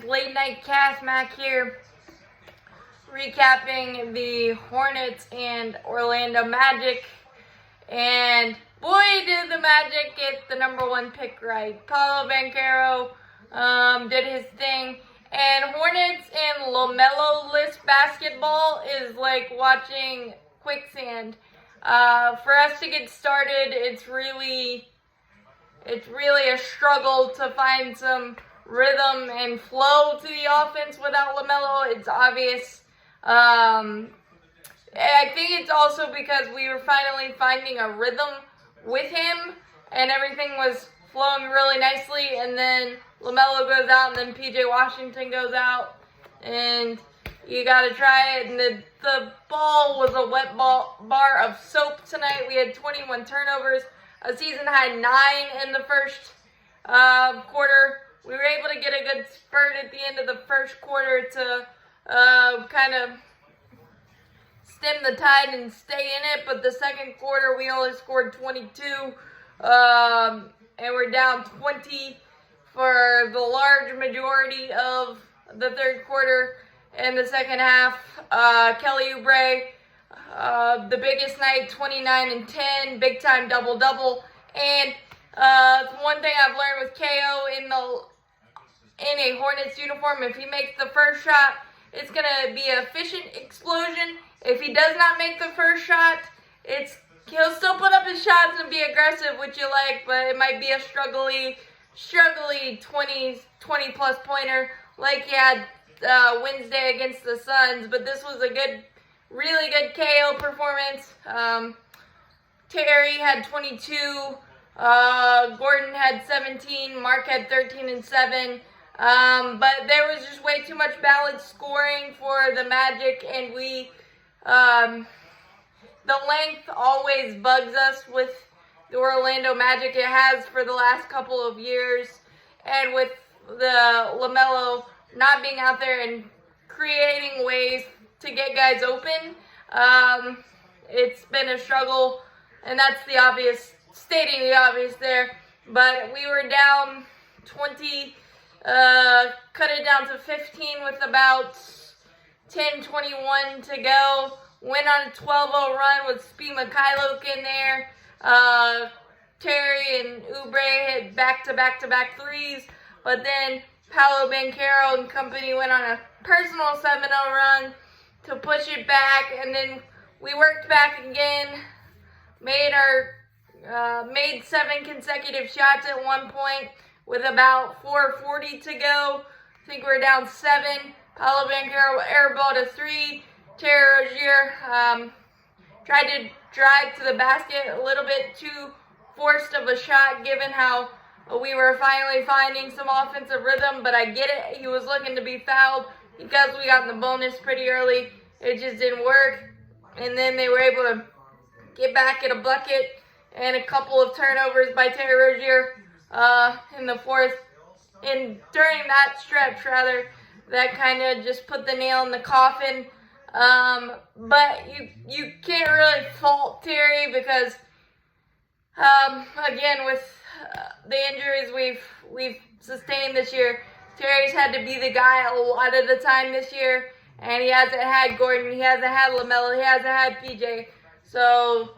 late night cast. Mac here, recapping the Hornets and Orlando Magic. And boy, did the Magic get the #1 pick right. Paolo Banchero did his thing. And Hornets and LaMelo-less basketball is like watching quicksand. For us to get started, it's really a struggle to find some rhythm and flow to the offense without LaMelo. It's obvious. I think it's also because we were finally finding a rhythm with him, and everything was flowing really nicely, and then LaMelo goes out, and then PJ Washington goes out, and you got to try it. And the ball was a wet bar of soap tonight. We had 21 turnovers, a season-high 9 in the first quarter. We were able to get a good spurt at the end of the first quarter to kind of stem the tide and stay in it. But the second quarter, we only scored 22, and we're down 20 for the large majority of the third quarter. In the second half, Kelly Oubre, the biggest night, 29 and 10, big time double-double. And one thing I've learned with KO in a Hornets uniform, if he makes the first shot, it's going to be an efficient explosion. If he does not make the first shot, he'll still put up his shots and be aggressive, which you like, but it might be a struggly 20-plus pointer like he had Wednesday against the Suns. But this was a really good KO performance. Terry had 22, Gordon had 17, Mark had 13 and 7. But there was just way too much balanced scoring for the Magic, and the length always bugs us with the Orlando Magic. It has for the last couple of years, and with the LaMelo not being out there and creating ways to get guys open, it's been a struggle, and that's stating the obvious there. But we were down 20, cut it down to 15 with about 10:21 to go. Went on a 12-0 run with Spi Mikhailuk in there. Terry and Oubre hit back-to-back threes, but then Paolo Banchero and company went on a personal 7-0 run to push it back, and then we worked back again, made 7 consecutive shots at one point with about 4:40 to go. I think we're down 7. Paolo Banchero airballed a 3. Terry Rozier tried to drive to the basket a little bit too forced of a shot, given how we were finally finding some offensive rhythm. But I get it. He was looking to be fouled because we got in the bonus pretty early. It just didn't work. And then they were able to get back at a bucket and a couple of turnovers by Terry Rozier in the fourth. And during that stretch, that kind of just put the nail in the coffin. But you can't really fault Terry because, again, with the injuries we've sustained this year, Terry's had to be the guy a lot of the time this year, and he hasn't had Gordon, he hasn't had LaMelo, he hasn't had PJ. So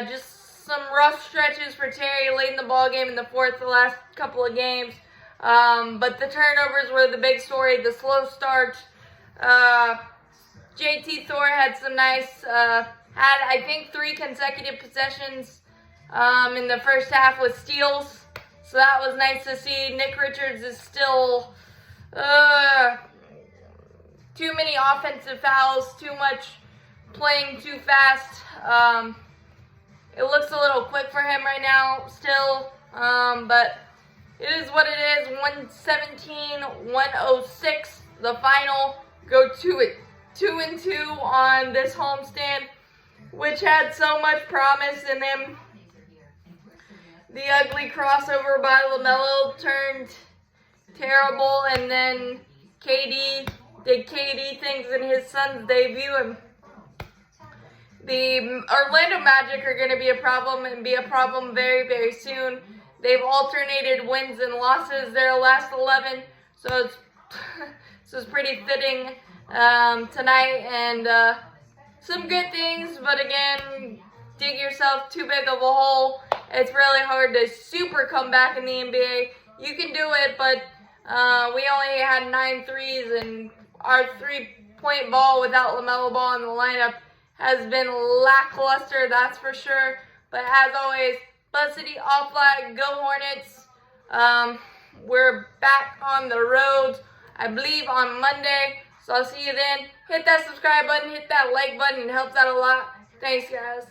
just some rough stretches for Terry late in the ball game in the fourth, the last couple of games. But the turnovers were the big story, the slow start. JT Thor had some nice, had I think 3 consecutive possessions in the first half with steals. So that was nice to see. Nick Richards is still too many offensive fouls, too much playing too fast. It looks a little quick for him right now still, but it is what it is. 117-106, the final. Go 2-2 on this homestand, which had so much promise in them. The ugly crossover by LaMelo turned terrible, and then KD did KD things in his son's debut, and the Orlando Magic are going to be a problem, and be a problem very, very soon. They've alternated wins and losses their last 11, so it's This was pretty fitting tonight, and some good things, but again, dig yourself too big of a hole. It's really hard to super come back in the NBA. You can do it, but we only had 9 threes, and our 3-point ball without LaMelo Ball in the lineup has been lackluster, that's for sure. But as always, Buzz City, all flag, go Hornets. We're back on the road, I believe, on Monday. So I'll see you then. Hit that subscribe button, hit that like button. It helps out a lot. Thanks, guys.